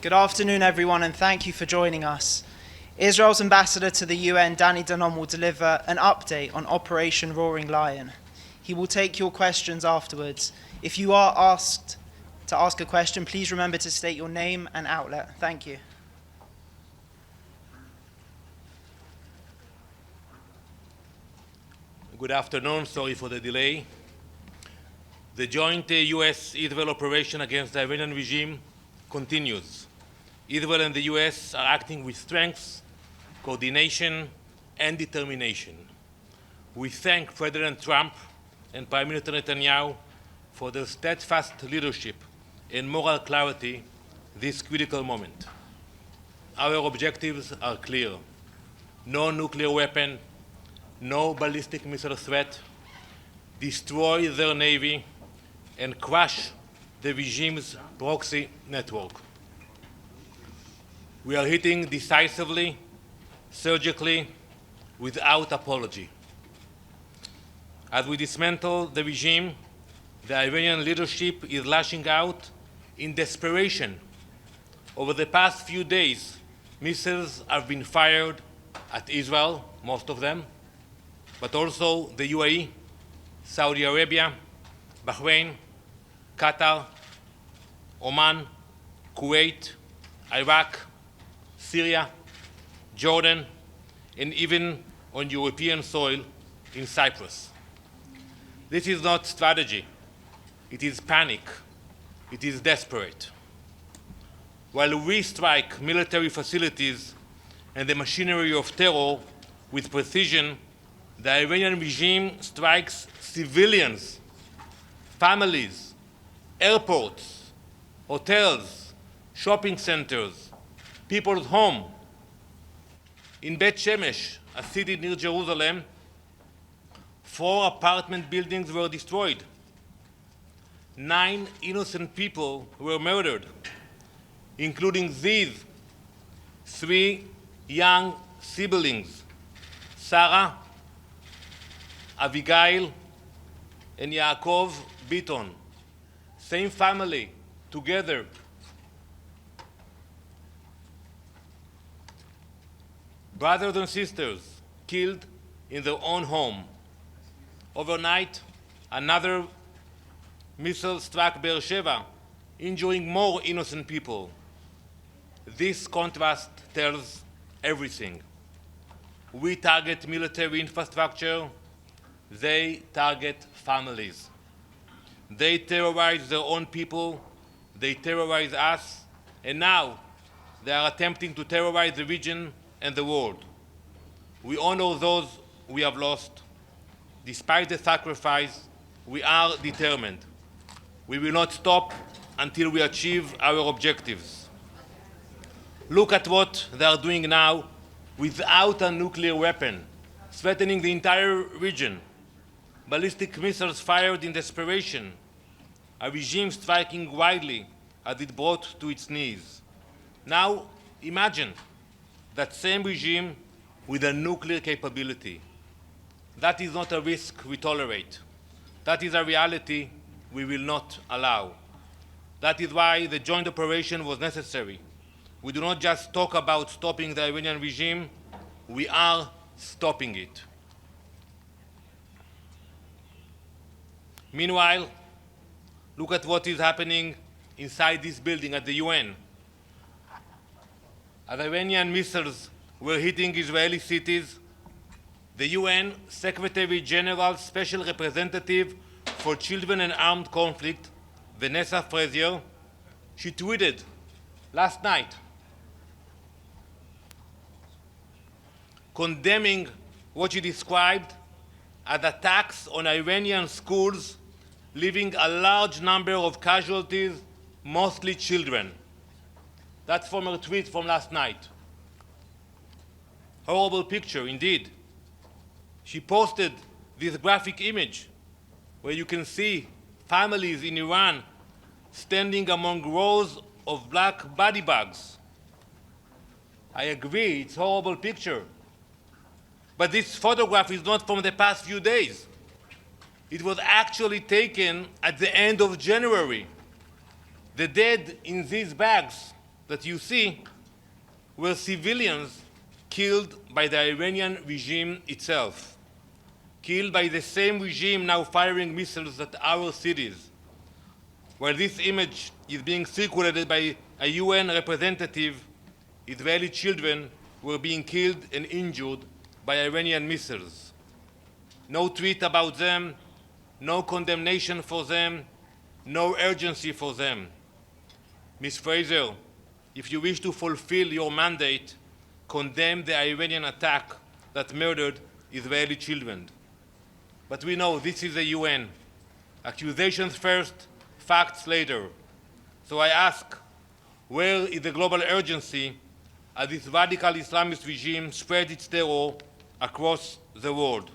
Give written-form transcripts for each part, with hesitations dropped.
Good afternoon, everyone, and thank you for joining us. Israel's ambassador to the UN, Danny Danon, will deliver an update on Operation Roaring Lion. He will take your questions afterwards. If you are asked to ask a question, please remember to state your name and outlet. Thank you. Good afternoon. Sorry for the delay. The joint US-Israel operation against the Iranian regime continues. Israel and the US are acting with strength, coordination, and determination. We thank President Trump and Prime Minister Netanyahu for their steadfast leadership and moral clarity this critical moment. Our objectives are clear: no nuclear weapon, no ballistic missile threat, destroy their navy, and crush the regime's proxy network. We are hitting decisively, surgically, without apology. As we dismantle the regime, the Iranian leadership is lashing out in desperation. Over the past few days, missiles have been fired at Israel, most of them, but also the UAE, Saudi Arabia, Bahrain, Qatar, Oman, Kuwait, Iraq, Syria, Jordan, and even on European soil in Cyprus. This is not strategy. It is panic. It is desperate. While we strike military facilities and the machinery of terror with precision, the Iranian regime strikes civilians, families, airports, hotels, shopping centers, people's homes. In Beit Shemesh, a city near Jerusalem, 4 apartment buildings were destroyed. 9 innocent people were murdered, including these 3 young siblings, Sarah, Abigail, and Yaakov Biton. Same family, together. Brothers and sisters killed in their own home. Overnight, another missile struck Beersheba, injuring more innocent people. This contrast tells everything. We target military infrastructure. They target families. They terrorize their own people. They terrorize us. And now they are attempting to terrorize the region and the world. We honor those we have lost. Despite the sacrifice, we are determined. We will not stop until we achieve our objectives. Look at what they are doing now without a nuclear weapon, threatening the entire region. Ballistic missiles fired in desperation, a regime striking widely as it brought to its knees. Now imagine that same regime with a nuclear capability. That is not a risk we tolerate. That is a reality we will not allow. That is why the joint operation was necessary. We do not just talk about stopping the Iranian regime, we are stopping it. Meanwhile, look at what is happening inside this building at the UN. As Iranian missiles were hitting Israeli cities, the UN Secretary General's Special Representative for Children and Armed Conflict, Vanessa Frazier, she tweeted last night, condemning what she described as attacks on Iranian schools, leaving a large number of casualties, mostly children. That's from her tweet from last night. Horrible picture, indeed. She posted this graphic image where you can see families in Iran standing among rows of black body bags. I agree, it's a horrible picture. But this photograph is not from the past few days. It was actually taken at the end of January. The dead in these bags that you see were civilians killed by the Iranian regime itself, killed by the same regime now firing missiles at our cities. While this image is being circulated by a UN representative, Israeli children were being killed and injured by Iranian missiles. No tweet about them, no condemnation for them, no urgency for them. Ms. Fraser, if you wish to fulfill your mandate, condemn the Iranian attack that murdered Israeli children. But we know this is the UN. Accusations first, facts later. So I ask, where is the global urgency as this radical Islamist regime spreads its terror across the world?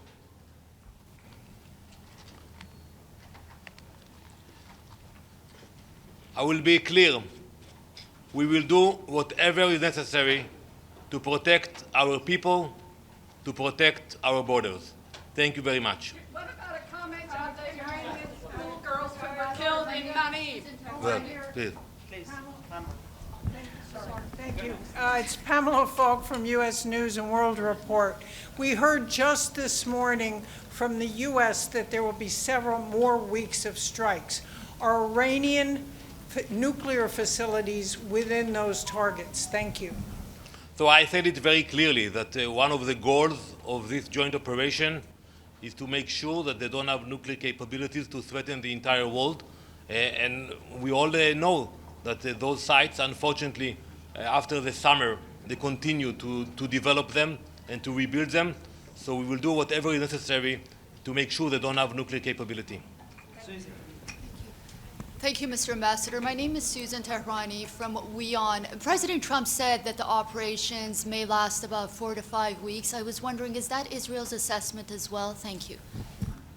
I will be clear. We will do whatever is necessary to protect our people, to protect our borders. Thank you very much. What about a comment on the Iranian schoolgirls who were killed in Nanib? Well, please. Please. Thank you. It's Pamela Falk from U.S. News and World Report. We heard just this morning from the U.S. that there will be several more weeks of strikes. Are Iranian nuclear facilities within those targets? Thank you. So I said it very clearly that one of the goals of this joint operation is to make sure that they don't have nuclear capabilities to threaten the entire world. And we all know that those sites, unfortunately, after the summer, they continue to develop them and to rebuild them. So we will do whatever is necessary to make sure they don't have nuclear capability. Susie. Thank you, Mr. Ambassador. My name is Susan Tehrani from WION. President Trump said that the operations may last about 4 to 5 weeks. I was wondering, is that Israel's assessment as well? Thank you.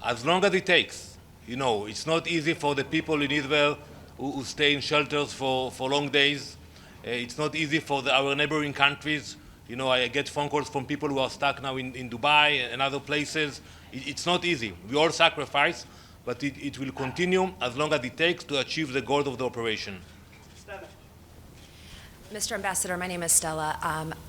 As long as it takes. You know, it's not easy for the people in Israel who stay in shelters for long days. It's not easy for our neighboring countries. You know, I get phone calls from people who are stuck now in Dubai and other places. It's not easy. We all sacrifice, but it will continue as long as it takes to achieve the goals of the operation. Stella. Mr. Ambassador, my name is Stella.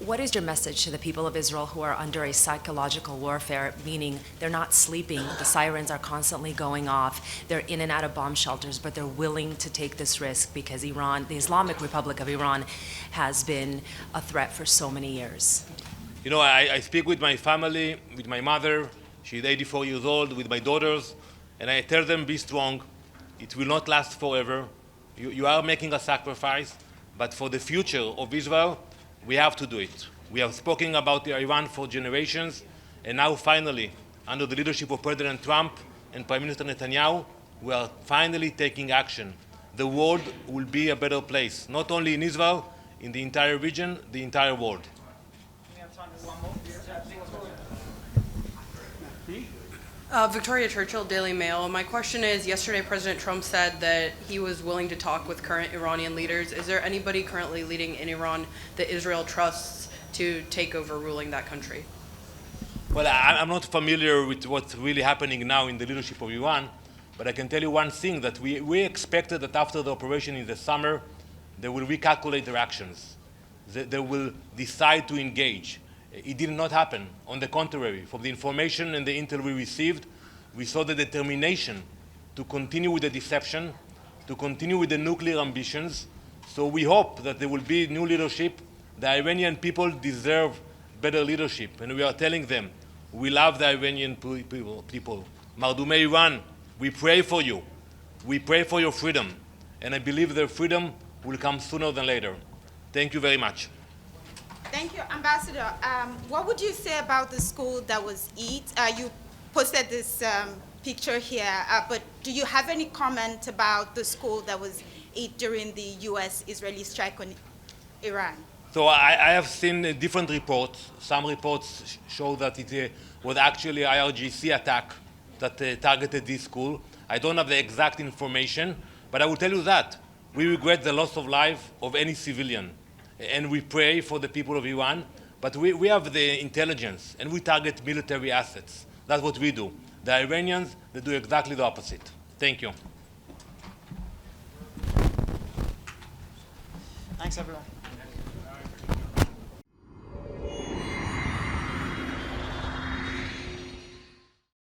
What is your message to the people of Israel who are under a psychological warfare, meaning they're not sleeping, the sirens are constantly going off, they're in and out of bomb shelters, but they're willing to take this risk because Iran, the Islamic Republic of Iran, has been a threat for so many years? You know, I speak with my family, with my mother, she's 84 years old, with my daughters, and I tell them, be strong, it will not last forever. You are making a sacrifice, but for the future of Israel, we have to do it. We have spoken about Iran for generations, and now finally, under the leadership of President Trump and Prime Minister Netanyahu, we are finally taking action. The world will be a better place, not only in Israel, in the entire region, the entire world. We have time for one more. Victoria Churchill, Daily Mail. My question is, yesterday President Trump said that he was willing to talk with current Iranian leaders. Is there anybody currently leading in Iran that Israel trusts to take over ruling that country? Well, I'm not familiar with what's really happening now in the leadership of Iran, but I can tell you one thing, that we expected that after the operation in the summer, they will recalculate their actions. They will decide to engage. It did not happen. On the contrary, from the information and the intel we received, we saw the determination to continue with the deception, to continue with the nuclear ambitions. So we hope that there will be new leadership. The Iranian people deserve better leadership, and we are telling them, we love the Iranian people. Mardumei Iran, we pray for you. We pray for your freedom, and I believe their freedom will come sooner than later. Thank you very much. Thank you, Ambassador. What would you say about the school that was eat? You posted this picture here, but do you have any comment about the school that was eat during the U.S.-Israeli strike on Iran? So I have seen different reports. Some reports show that it was actually an IRGC attack that targeted this school. I don't have the exact information, but I will tell you that we regret the loss of life of any civilian. And we pray for the people of Iran, but we have the intelligence, and we target military assets. That's what we do. The Iranians, they do exactly the opposite. Thank you. Thanks, everyone.